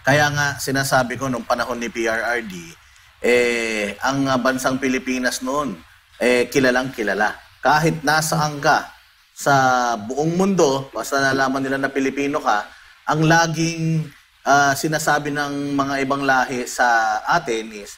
Kaya nga sinasabi ko nung panahon ni PRRD, ang bansang Pilipinas noon, kilalang kilala. Kahit nasaan ka sa buong mundo, basta nalaman nila na Pilipino ka, ang laging sinasabi ng mga ibang lahi sa atin is,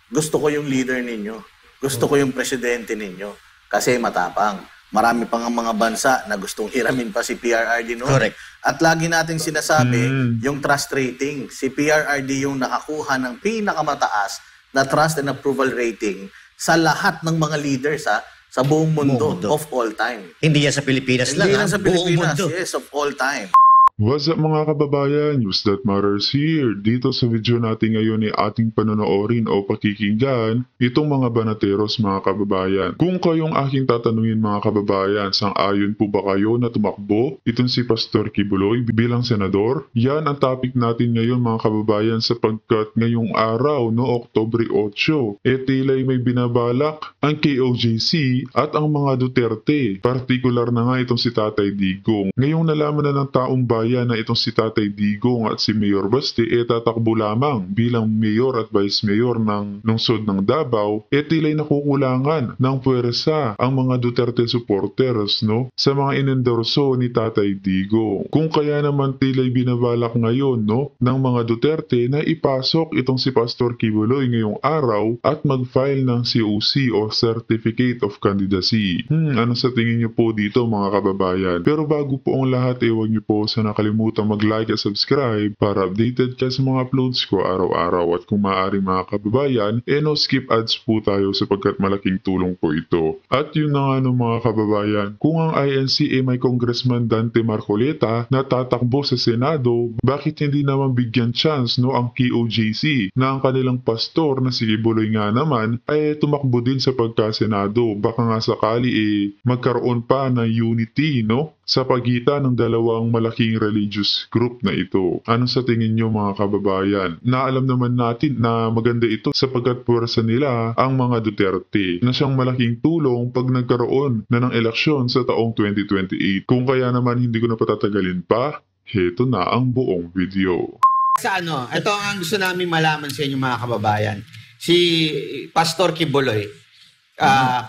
gusto ko yung leader ninyo. Gusto ko yung presidente ninyo. Kasi matapang. Marami pang mga bansa na gustong hiramin pa si PRRD noon. Correct. At lagi nating sinasabi, yung trust rating. Si PRRD yung nakakuha ng pinakamataas na trust and approval rating sa lahat ng mga leaders sa buong mundo of all time. Hindi yan sa Pilipinas lang. Hindi lang sa Pilipinas, buong mundo. yes, of all time. What's up mga kababayan? News That Matters here. Dito sa video natin ngayon ay ating panonoorin o pakikinggan itong mga banateros mga kababayan. Kung kayong aking tatanungin mga kababayan, sang-ayon po ba kayo na tumakbo itong si Pastor Kibuloy bilang senador? Yan ang topic natin ngayon mga kababayan sapagkat ngayong araw no Oktubre 8, tila'y may binabalak ang KOJC at ang mga Duterte. Partikular na nga itong si Tatay Digong. Ngayong nalaman na ng taong bayan na itong si Tatay Digong at si Mayor Baste tatakbo lamang bilang mayor at vice mayor ng lungsod ng Davao, tila'y nakukulangan ng puwersa ang mga Duterte supporters sa mga inendorso ni Tatay Digong. Kung kaya naman tila'y binabalak ngayon ng mga Duterte na ipasok itong si Pastor Kibuloy ngayong araw at mag-file ng COC o Certificate of Candidacy. Ano sa tingin niyo po dito mga kababayan? Pero bago po ang lahat, huwag niyo po sana kalimutan mag-like at subscribe para updated ka sa mga uploads ko araw-araw. At kung maaari mga kababayan, no skip ads po tayo sapagkat malaking tulong po ito. At yun na nga mga kababayan, kung ang INC may Congressman Dante Marcoleta na tatakbo sa Senado, bakit hindi naman bigyan chance ang KOJC na ang kanilang pastor na si Kibuloy nga naman ay tumakbo din sa pagka-Senado? Baka nga sakali magkaroon pa ng unity sa pagitan ng dalawang malaking religious group na ito. Ano sa tingin nyo mga kababayan? Naalam naman natin na maganda ito sapagkat puwersa nila ang mga Duterte na siyang malaking tulong pag nagkaroon na ng eleksyon sa taong 2028. Kung kaya naman hindi ko na patatagalin pa, heto na ang buong video. Ito ang gusto namin malaman sa inyo mga kababayan. Si Pastor Kibuloy,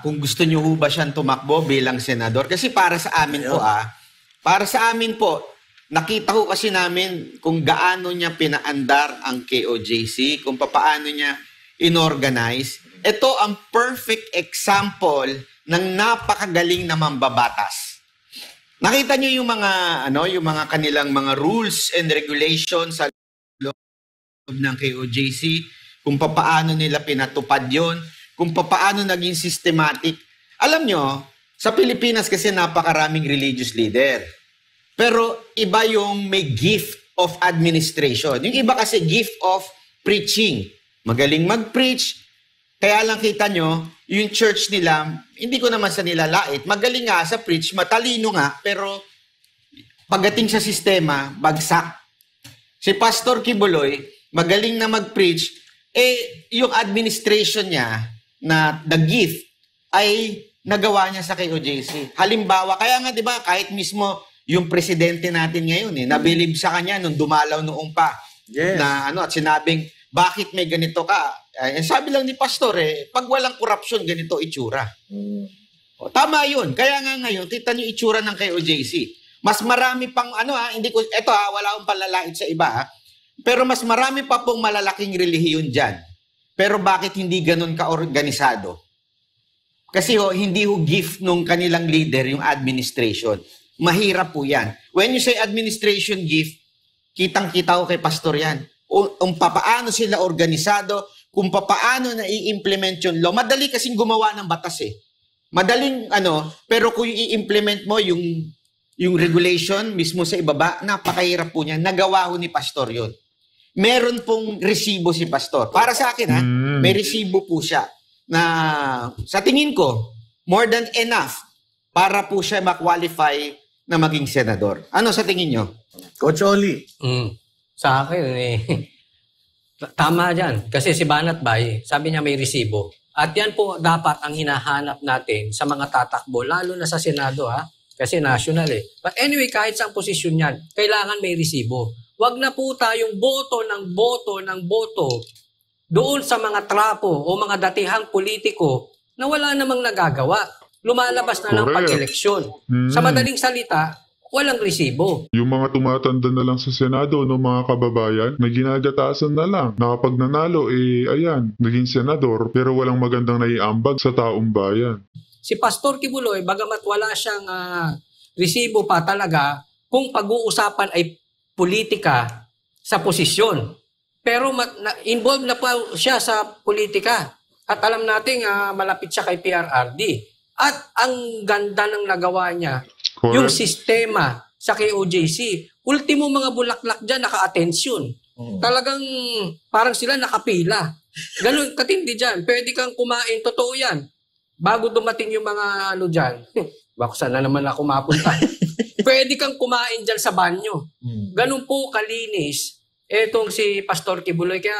kung gusto nyo ba siyang tumakbo bilang senador? Kasi para sa amin po, nakita ko kasi namin kung gaano niya pinaandar ang KOJC, kung paano niya inorganize. Ito ang perfect example ng napakagaling na mambabatas. Nakita niyo yung mga kanilang mga rules and regulations sa loob ng KOJC, kung paano nila pinatupad yon, kung paano naging systematic. Alam nyo, sa Pilipinas kasi napakaraming religious leader. Pero iba yung may gift of administration. Yung iba kasi gift of preaching. Magaling mag-preach. Kaya lang kita nyo, yung church nila, hindi ko naman sa nilalait. Magaling nga sa preach, matalino nga, pero pagdating sa sistema, bagsak. Si Pastor Kibuloy, magaling na mag-preach, yung administration niya, na the gift ay nagawa niya sa KOJC. Halimbawa, kaya nga 'di ba kahit mismo yung presidente natin ngayon nabilib sa kanya nung dumalaw noong pa. Yes. Na at sinabing bakit may ganito ka? Sabi lang ni pastor pag walang corruption ganito itsura. Tama 'yun. Kaya nga ngayon kita niyo itsura ng KOJC. Mas marami pang hindi ko wala akong palalait sa iba pero mas marami pa pong malalaking relihiyon diyan. Pero bakit hindi ganun ka-organisado? Kasi hindi gift nung kanilang leader yung administration. Mahirap po yan. When you say administration gift, kitang-kita ko kay pastor yan. Kung paano sila organisado, kung paano na i-implement yung law. Madali kasing gumawa ng batas Madaling pero kung i-implement mo yung regulation mismo sa ibaba, napakahirap po niya. Nagawa ho ni pastor yun. Meron pong resibo si pastor. Para sa akin, may resibo po siya na sa tingin ko, more than enough para po siya ma-qualify na maging senador. Ano sa tingin nyo? Coach Oli. Sa akin, tama dyan. Kasi si Banat Bay, sabi niya may resibo. At yan po dapat ang hinahanap natin sa mga tatakbo, lalo na sa Senado, Kasi national But anyway, kahit sa posisyon yan, kailangan may resibo. wag na po tayong boto ng boto doon sa mga trapo o mga datihang politiko na wala namang nagagawa. Lumalabas na ng Correct. pag-eleksyon. Sa madaling salita, walang resibo. Yung mga tumatanda na lang sa Senado, no, mga kababayan, na ginagatasan na lang. Na kapag nanalo, ayan, naging senador, pero walang magandang naiambag sa taong bayan. Si Pastor Kibuloy, bagamat wala siyang resibo pa talaga, kung pag-uusapan ay politika sa posisyon. Pero involved na pa siya sa politika. At alam natin malapit siya kay PRRD. At ang ganda ng nagawa niya, Correct. yung sistema sa KOJC. Ultimo mga bulaklak dyan, naka-atensyon. Talagang parang sila nakapila. Ganun, katindi dyan. Pwede kang kumain, totoo yan. Bago dumating yung mga dyan, bako sana naman ako mapunta. Pwede kang kumain dyan sa banyo. Ganun po kalinis etong si Pastor Kibuloy. Kaya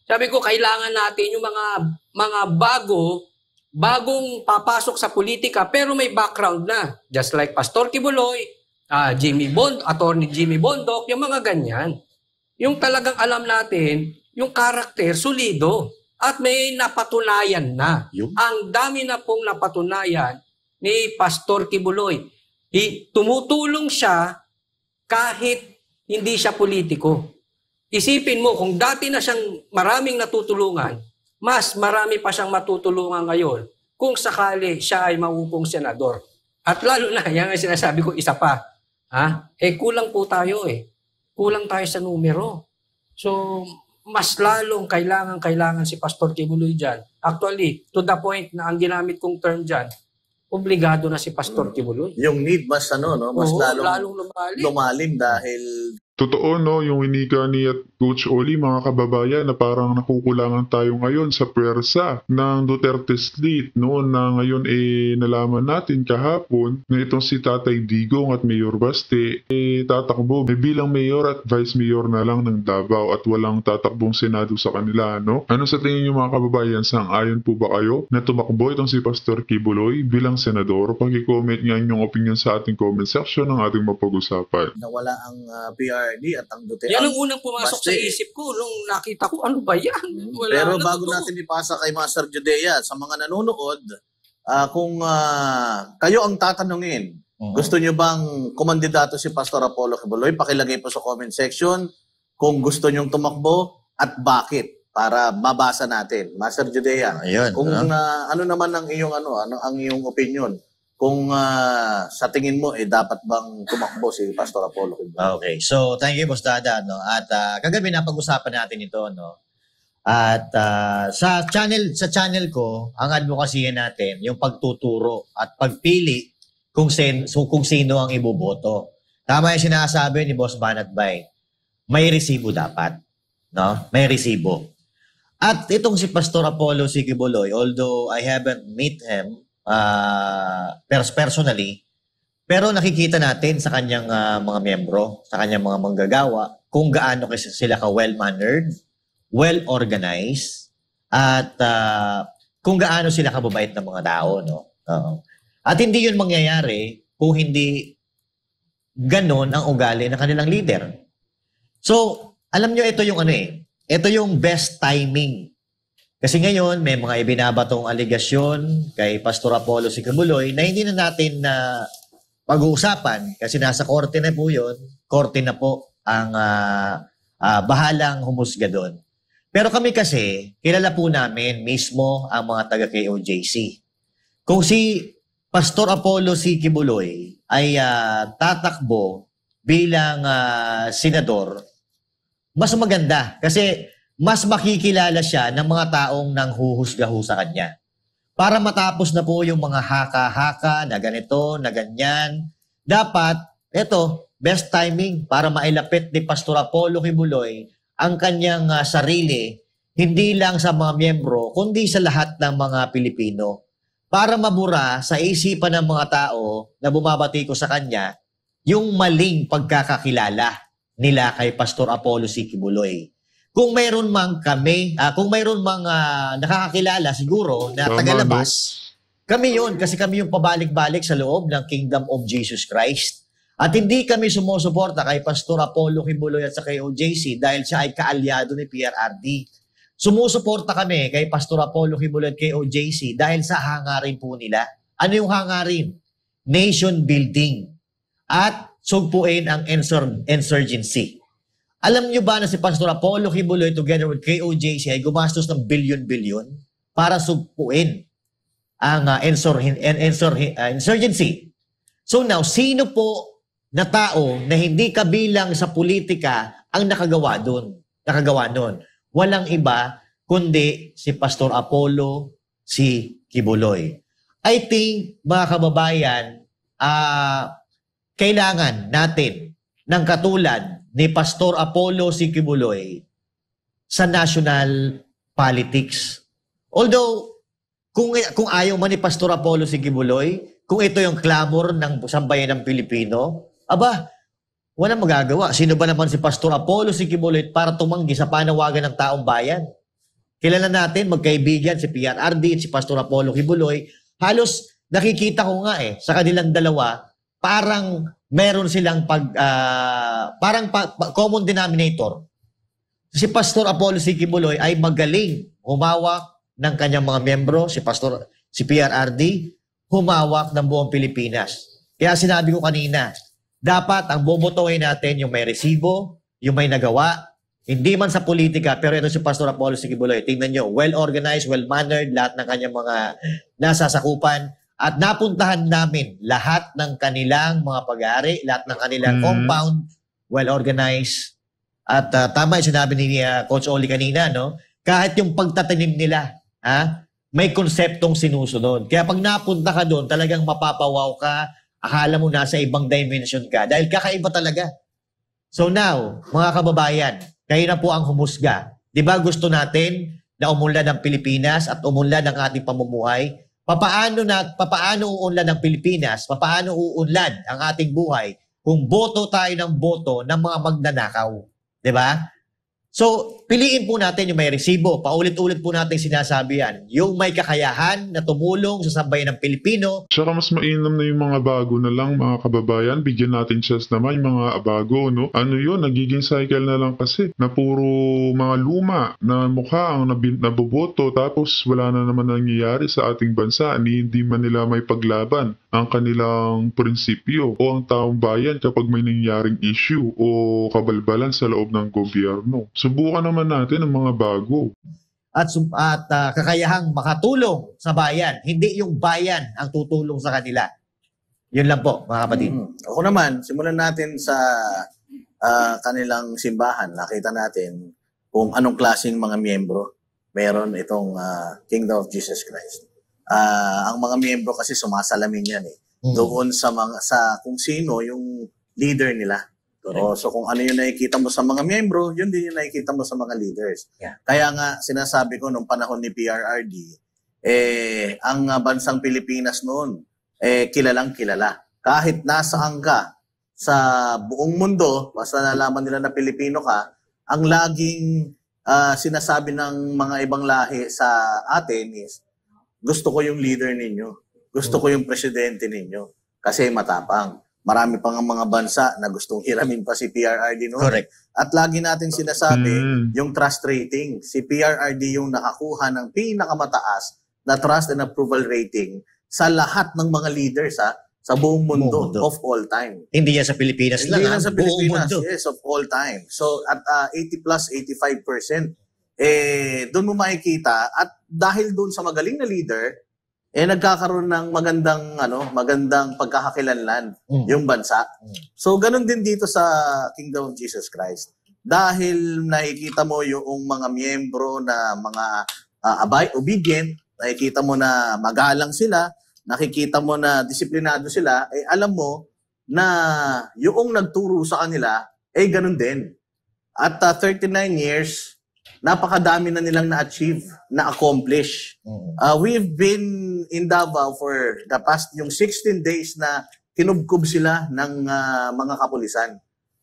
sabi ko, kailangan natin yung mga bagong papasok sa politika pero may background na. Just like Pastor Kibuloy, Attorney Jimmy Bondok, yung mga ganyan. Yung talagang alam natin, yung karakter, solido. At may napatunayan na. Ang dami na pong napatunayan ni Pastor Kibuloy. Tumutulong siya kahit hindi siya politiko. Isipin mo, kung dati na siyang maraming natutulungan, mas marami pa siyang matutulungan ngayon kung sakali siya ay mauupong senador. At lalo na, yan ang sinasabi ko, isa pa. Kulang po tayo Kulang tayo sa numero. So, mas lalong kailangan si Pastor Kibuloy dyan. Actually, to the point na ang ginamit kong term dyan, obligado na si Pastor Kibuloy. Yung need mas mas lalong lumalim dahil Totoo, no, yung inika ni Coach Oli, mga kababayan, na parang nakukulangan tayo ngayon sa pwersa ng Duterte Street, no, na ngayon nalaman natin kahapon na itong si Tatay Digong at Mayor Baste tatakbo bilang mayor at vice mayor na lang ng Davao at walang tatakbong senado sa kanila, no? Ano sa tingin niyo, mga kababayan, sang-ayon po ba kayo na tumakbo itong si Pastor Kibuloy bilang senador? Paki-comment nga inyong opinion sa ating comment section ng ating mapag-usapan. nawala ang PRD at ang Duterte. Yan ang unang pumasok sa isip ko nung nakita ko, ano ba yan? Wala Pero na bago totoo. natin ipasa kay Master Judea, sa mga nanonood, kung kayo ang tatanungin, gusto nyo bang kumandidato si Pastor Apollo Kibuloy? Pakilagay po sa comment section kung gusto nyong tumakbo at bakit para mabasa natin. Master Judea, Ayun, kung ano naman ang iyong ang iyong opinion? Kung sa tingin mo dapat bang tumakbo si Pastor Apollo Kibuloy? Okay. So, thank you, Boss Dada, no? At kagabi napag-usapan natin ito, no? At sa channel ko, ang advocacy natin, yung pagtuturo at pagpili kung sino ang iboboto. Tama yung sinasabi ni Boss Banatbay. May resibo dapat, no? May resibo. At itong si Pastor Apollo C. Kibuloy, although I haven't met him personally, pero nakikita natin sa kanyang mga miyembro, sa kanyang mga manggagawa, kung gaano kasi sila ka well-mannered, well-organized, at kung gaano sila kababait ng mga tao, no? At hindi yun mangyayari kung hindi ganon ang ugali ng kanilang leader. So, alam nyo, ito yung ito yung best timing. Kasi ngayon, may mga ibinabatong aligasyon kay Pastor Apollo C. Kibuloy na hindi na natin pag-uusapan kasi nasa korte na po yun. Korte na po ang bahalang humusga doon. Pero kami kasi, kilala po namin mismo ang mga taga-KOJC. Kung si Pastor Apollo C. Kibuloy ay tatakbo bilang senador, mas maganda kasi mas makikilala siya ng mga taong nanghuhusgahu sa kanya. Para matapos na po yung mga haka-haka na ganito, na ganyan, dapat, best timing para mailapit ni Pastor Apollo Kibuloy ang kanyang sarili, hindi lang sa mga miyembro, kundi sa lahat ng mga Pilipino. Para mabura sa isipan ng mga tao na bumabati ko sa kanya, yung maling pagkakakilala nila kay Pastor Apollo C. Kibuloy. Kung mayroon mang nakakakilala siguro na tagalabas, kami yun kasi kami yung pabalik-balik sa loob ng Kingdom of Jesus Christ. At hindi kami sumusuporta kay Pastor Apollo Kibuloy at sa kay OJC dahil siya ay kaalyado ni PRRD. Sumusuporta kami kay Pastor Apollo Kibuloy at kay OJC dahil sa hangarin po nila. Ano yung hangarin? Nation building at sugpuin ang insurgency. Alam nyo ba na si Pastor Apollo Kibuloy together with KOJC ay gumastos ng bilyon-bilyon para sugpuin ang insurgency? So now, sino po na tao na hindi kabilang sa politika ang nakagawa nun? Walang iba kundi si Pastor Apollo, si Kibuloy. I think, mga kababayan, kailangan natin ng katulad ni Pastor Apollo si Kibuloy sa national politics. Although, kung ayaw man ni Pastor Apollo si Kibuloy, kung ito yung clamor ng sambayan ng Pilipino, aba, walang magagawa. Sino ba naman si Pastor Apollo si Kibuloy para tumanggi sa panawagan ng taong bayan? Kilala natin, magkaibigan si PRRD at si Pastor Apollo Kibuloy. Halos nakikita ko nga sa kanilang dalawa, parang meron silang common denominator. Si Pastor Apollo si Kibuloy ay magaling humawak ng kanyang mga miyembro, si PRRD, humawak ng buong Pilipinas. Kaya sinabi ko kanina, dapat ang bobotohin natin yung may resibo, yung may nagawa, hindi man sa politika, pero ito si Pastor Apollo si Kibuloy. Tingnan nyo, well-organized, well-mannered, lahat ng kanyang mga nasasakupan. At napuntahan namin lahat ng kanilang mga pag-aari, lahat ng kanilang compound, well-organized. At tama yung sinabi ni Coach Oli kanina, no? Kahit yung pagtatanim nila, may konseptong sinusunod. Kaya pag napunta ka doon, talagang mapapawaw ka, akala mo nasa ibang dimension ka dahil kakaiba talaga. So now, mga kababayan, kayo na po ang humusga. Di ba gusto natin na umunlad ang Pilipinas at umunlad ang ating pamumuhay? Papaano uunlad ang Pilipinas? Papaano uunlad ang ating buhay kung boto tayo ng boto ng mga magnanakaw? Di ba? So, piliin po natin yung may resibo. Paulit-ulit po natin sinasabi yan. Yung may kakayahan na tumulong sa sambayan ng Pilipino. Tsaka mas mainam na yung mga bago na lang, mga kababayan. Bigyan natin chance naman yung mga bago, no? Ano yun, nagiging cycle na lang kasi na puro mga luma na mukha ang naboboto tapos wala na naman nangyayari sa ating bansa. Hindi man nila may paglaban ang kanilang prinsipyo o ang taong bayan kapag may nangyaring issue o kabalbalan sa loob ng gobyerno. Subukan naman natin ang mga bago. At kakayahang makatulong sa bayan. Hindi yung bayan ang tutulong sa kanila. Yun lang po, mga kapatid. Ako naman, simulan natin sa kanilang simbahan. Nakita natin kung anong klaseng mga miyembro meron itong Kingdom of Jesus Christ. Ang mga miyembro kasi sumasalamin yan doon sa kung sino yung leader nila. So kung ano yung nakikita mo sa mga miyembro, yun din yung nakikita mo sa mga leaders. Yeah. Kaya nga sinasabi ko nung panahon ni PRRD, ang bansang Pilipinas noon kilalang kilala. Kahit nasaan ka sa buong mundo, basta nalaman nila na Pilipino ka, ang laging sinasabi ng mga ibang lahi sa atin is, gusto ko yung leader ninyo. Gusto ko yung presidente ninyo. Kasi matapang. Marami pang mga bansa na gustong hiramin pa si PRRD noon. Correct. At lagi natin sinasabi, yung trust rating. Si PRRD yung nakakuha ng pinakamataas na trust and approval rating sa lahat ng mga leaders sa buong mundo of all time. Hindi yan sa Pilipinas lang. Hindi lang sa Pilipinas, buong mundo. yes, of all time. So at 80 plus 85%, doon mo makikita at dahil doon sa magaling na leader, nagkakaroon ng magandang pagkakakilanlan yung bansa. So ganun din dito sa Kingdom of Jesus Christ. Dahil nakikita mo yung mga miyembro na mga obedient, nakikita mo na magalang sila, nakikita mo na disiplinado sila, alam mo na yung nagturo sa kanila, ganun din. At 39 years, napakadami na nilang na-achieve, na-accomplish. We've been in Davao for the past yung 16 days na kinubkob sila ng mga kapulisan.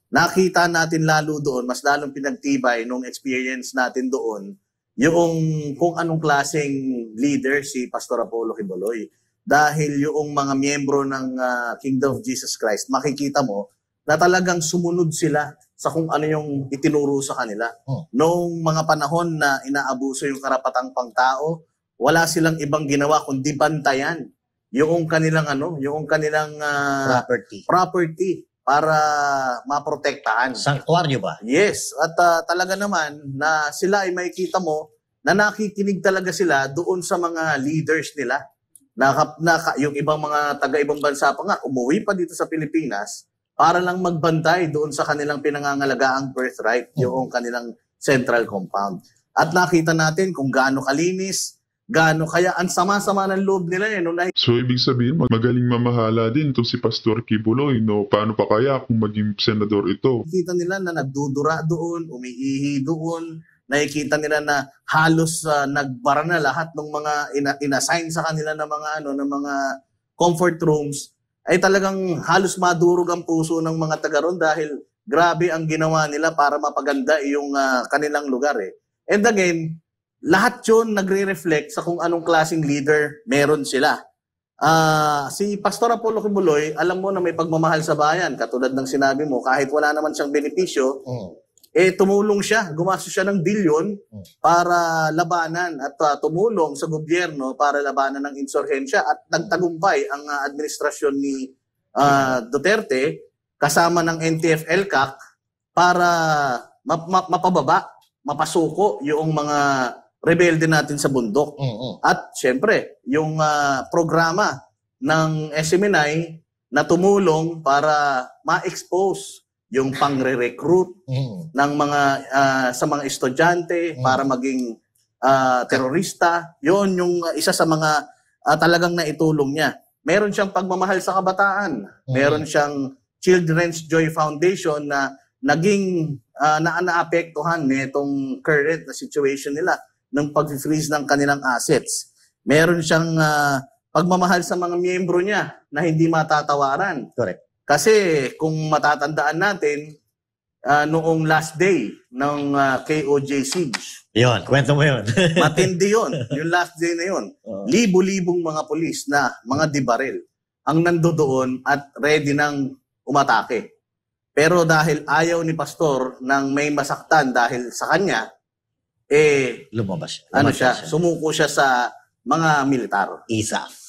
Nakita natin lalo doon, mas lalong pinagtibay nung experience natin doon, yung kung anong klaseng leader si Pastor Apollo Kibuloy. dahil yung mga miyembro ng Kingdom of Jesus Christ, makikita mo na talagang sumunod sila sa kung ano yung itinuro sa kanila. Noong mga panahon na inaabuso yung karapatang pangtao, wala silang ibang ginawa kundi bantayan yung kanilang property para maprotektahan. Sanctuaryo ba? Yes, at talaga naman na sila ay makikita mo na nakikinig talaga sila doon sa mga leaders nila. Yung ibang mga taga-ibang bansa pa nga, umuwi pa dito sa Pilipinas para lang magbantay doon sa kanilang pinangangalagaang birthright, yung kanilang central compound. At nakita natin kung gaano kalinis, gaano kaya ang sama-sama ng loob nila So, ibig sabihin, magaling mamahala din itong si Pastor Kibuloy, no? Paano pa kaya kung maging senador ito? Nakikita nila na nagdudura doon, umiihi doon, nakikita nila na halos nagbara na lahat ng mga inassign sa kanila ng mga comfort rooms, ay talagang halos madurog ang puso ng mga taga ron dahil grabe ang ginawa nila para mapaganda yung kanilang lugar eh. And again, lahat yun nagre-reflect sa kung anong klaseng leader meron sila. Si Pastor Apollo Kibuloy, alam mo na may pagmamahal sa bayan. Katulad ng sinabi mo, kahit wala naman siyang benepisyo, tumulong siya, gumastos siya ng bilyon para labanan at tumulong sa gobyerno para labanan ng insurhensya at nagtagumpay ang administrasyon ni Duterte kasama ng NTF-ELCAC para mapasuko yung mga rebelde natin sa bundok. At syempre, yung programa ng SMNI na tumulong para ma-expose yung pangre-recruit ng mga sa mga estudyante para maging terorista. Yon yung isa sa mga talagang naitulong niya. Meron siyang pagmamahal sa kabataan. Meron siyang Children's Joy Foundation na naging naapektuhan nitong current na situation nila ng pag-freeze ng kanilang assets. Meron siyang pagmamahal sa mga miyembro niya na hindi matatawaran. Correct. Kasi kung matatandaan natin, noong last day ng KOJ siege. Yun, kwento mo yun. Matindi yun. Yung last day na yun. Libo-libong mga pulis na mga dibaril ang nandoon at ready nang umatake. Pero dahil ayaw ni Pastor nang may masaktan dahil sa kanya, lumabas siya, sumuko siya sa mga militar. ISAF.